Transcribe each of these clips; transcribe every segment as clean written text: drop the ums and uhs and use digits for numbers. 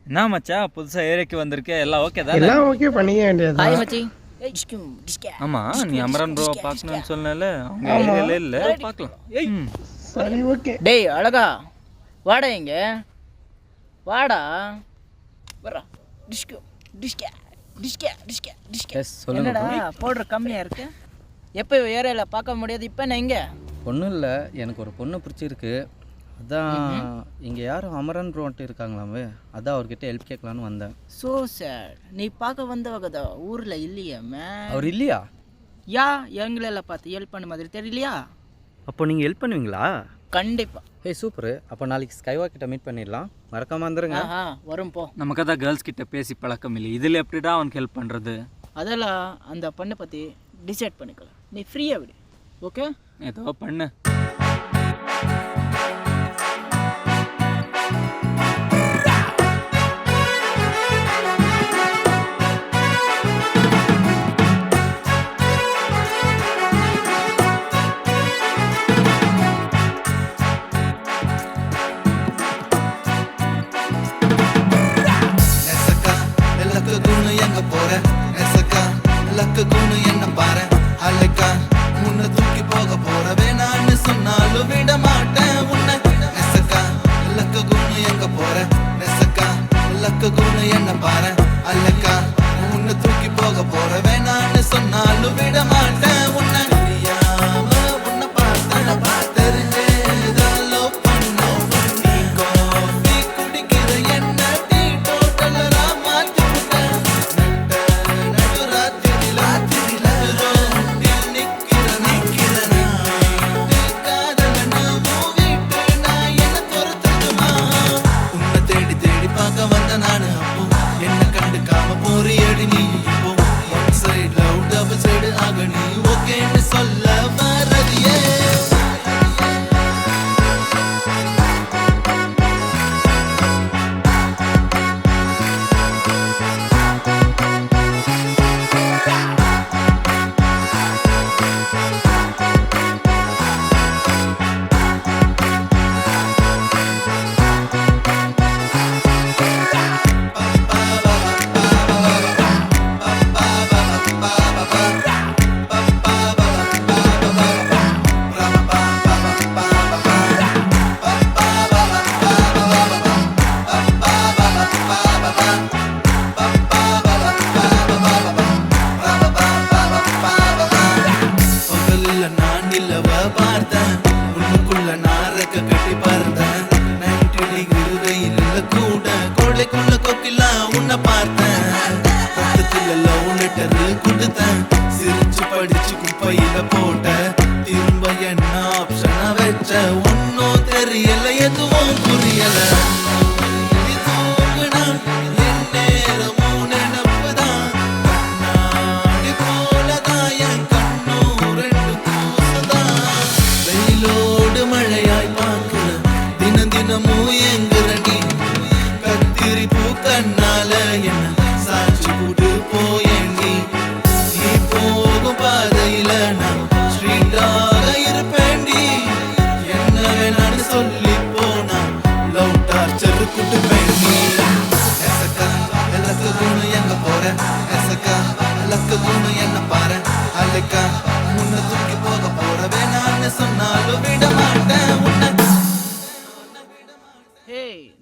என்ன மச்சான் புதுசா ஏரியாக்கு வந்திருக்கே எல்லாம் ஓகே தானே? எல்லாம் ஓகே பண்ணிக்க வேண்டியது. ஹாய் மச்சி. ஆமா நீ அமரன் ப்ரோ பார்க்கணும்னு சொன்னல அவங்க ஏரியால இல்ல பார்க்கலாம். ஏய் சரி ஓகே. டேய் அழகா வாடா இங்க வாடா வரா. டிஸ்கோ டிஸ்கே டிஸ்கே டிஸ்கே டிஸ்கே. என்னடா பவுடர் கம்மியா இருக்கு? எப்போ ஏரியால பார்க்க முடியாது, இப்போ நான் இங்க ஒன்றும் இல்லை, எனக்கு ஒரு பொண்ணு பிடிச்சிருக்கு. அதான் இங்கே யாரும் அமரன் ப்ரோன்ட்டு இருக்காங்களாமே, அதான் அவர்கிட்ட ஹெல்ப் கேட்கலான்னு வந்தேன். ஸோ சார் நீ பார்க்க வந்தவகதா ஊரில் இல்லையா மேம்? அவர் இல்லையா? யா எங்களெல்லாம் பார்த்து ஹெல்ப் பண்ண மாதிரி தெரியலையா? அப்போ நீங்கள் ஹெல்ப் பண்ணுவீங்களா? கண்டிப்பா. ஏய் சூப்பரு. அப்போ நாளைக்கு ஸ்கைவா கிட்ட மீட் பண்ணிடலாம், மறக்காம வந்துருங்க. வரும் போ. நமக்கு தான் கேர்ள்ஸ் கிட்ட பேசி பழக்கம் இல்லை, இதில் எப்படிடா அவனுக்கு ஹெல்ப் பண்ணுறது? அதெல்லாம் அந்த பொண்ணை பற்றி டிசைட் பண்ணிக்கலாம், நீ ஃப்ரீயாக விடு. ஓகே ஏதோ பண்ணு.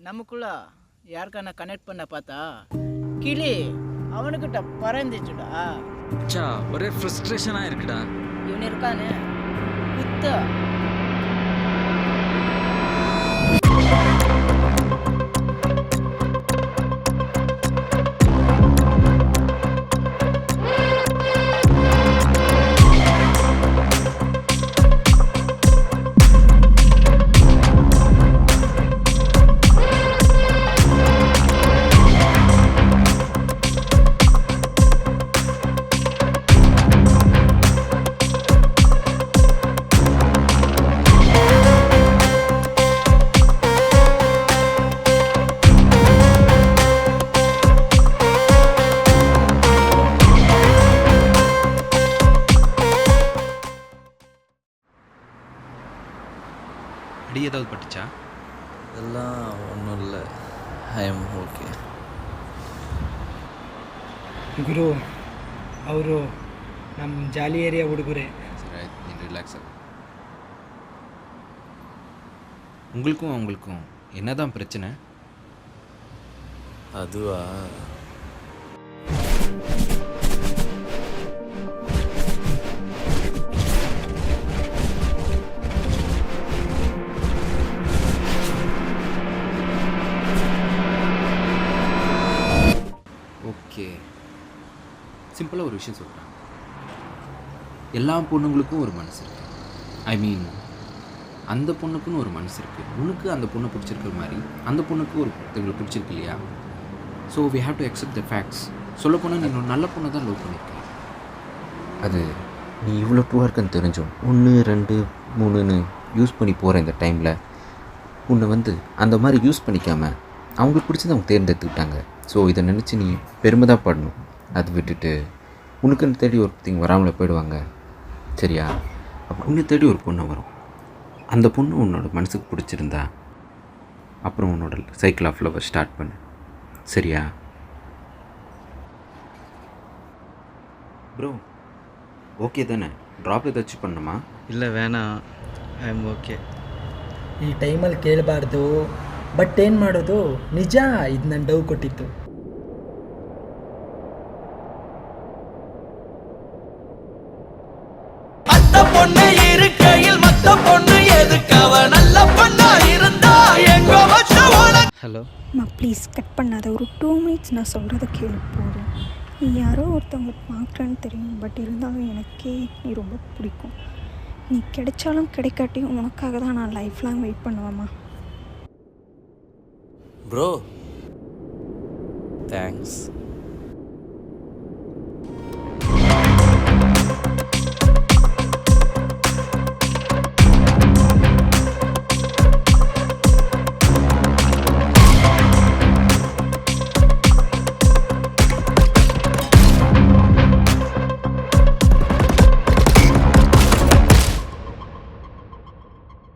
நமக்குள்ள யாருக்கான கனெக்ட் பண்ண பார்த்தா கிளி அவனுக்கிட்ட பறந்துச்சுடா. ஒரே ஃப்ரஸ்ட்ரேஷனா இருக்குடா. இவன் இருக்கானே குத்த அடி ஏதாவது பட்டுச்சா? அதெல்லாம் ஒன்றும் இல்லை, ஐ எம் ஓகே. ಗುರು ಅವರು ನಮ್ಮ ಜಾಲಿ ಏರಿಯಾ ಹುಡುಗರೇ. சரி ஆயிடுச்சு, நீ ரிலாக்ஸ் ஆகும். உங்களுக்கும் அவங்களுக்கும் என்னதான் பிரச்சனை? அதுவா, ஓகே, சிம்பிளாக ஒரு விஷயம் சொல்கிறேன். எல்லா பொண்ணுங்களுக்கும் ஒரு மனசு இருக்குது. ஐ மீன், அந்த பொண்ணுக்குன்னு ஒரு மனசு இருக்குது. உனக்கு அந்த பொண்ணை பிடிச்சிருக்கிற மாதிரி அந்த பொண்ணுக்கு ஒருத்தவங்களை பிடிச்சிருக்கு இல்லையா? So we have to accept the facts. சொல்லப்போனால் நீ இன்னொரு நல்ல பொண்ணை தான் லவ் பண்ணியிருக்க. அது நீ இவ்வளோ ட்ரூவாக இருக்குன்னு தெரிஞ்சும் 1 2 3ன்னு யூஸ் பண்ணி போகிற இந்த டைமில் உன்னை அந்த மாதிரி யூஸ் பண்ணிக்காமல் அவங்களுக்கு பிடிச்சது அவங்க தேர்ந்தெடுத்துக்கிட்டாங்க. ஸோ இதை நினச்சி நீ பெருமை தான் படணும். அது விட்டுட்டு உனக்குன்னு தேடி ஒருத்தங்க வராமலே போயிடுவாங்க. சரியா? அப்போ உன்னை தேடி ஒரு பொண்ணை வரும். அந்த பொண்ணு உன்னோட மனசுக்கு பிடிச்சிருந்தா அப்புறம் உன்னோட சைக்கிள் ஆஃப் லவ் ஸ்டார்ட் பண்ணு. சரியா ப்ரோ? ஓகே தானே? ಡ್ರಾಪ್ ஏதாச்சும் பண்ணணுமா? இல்லை வேணாம், ಐ ಆಮ್ ಓಕೆ. ಈ ಟೈಮಲ್ಲಿ ಕೇಳಬಾರ್ದು. ಬಟ್ ಏನು ಮಾಡೋದು, ನಿಜ ಇದು ನನ್ನ ಡವ್ ಕೊಟ್ಟಿತ್ತು. ஹலோ ப்ளீஸ் கட் பண்ணாத. ஒரு 2 மினிட்ஸ் நான் சொல்கிறத கேளு போதும். நீ யாரோ ஒருத்தவங்களை பார்க்குறேன்னு தெரியும், பட் இருந்தாலும் எனக்கே நீ ரொம்ப பிடிக்கும். நீ கிடைச்சாலும் கிடைக்காட்டியும் உனக்காக தான் நான் லைஃப் லாங் வெயிட் பண்ணுவேம்மா. Bro thanks.